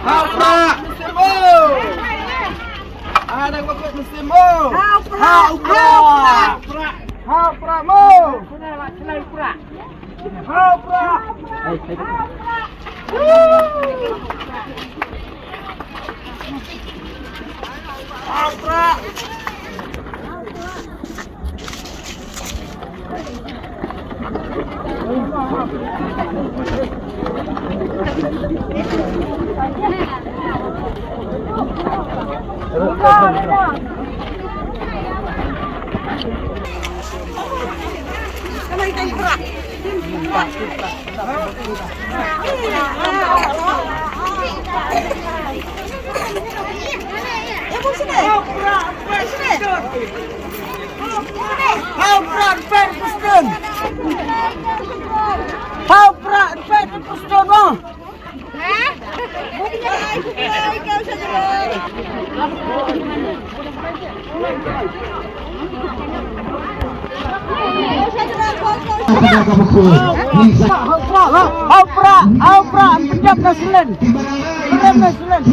Haupra mesin mo. Ada bakut mesin mo. Haupra. Haupra mo. Haupra. Haupra. Haupra, penjam nasilen. Penjam nasilen.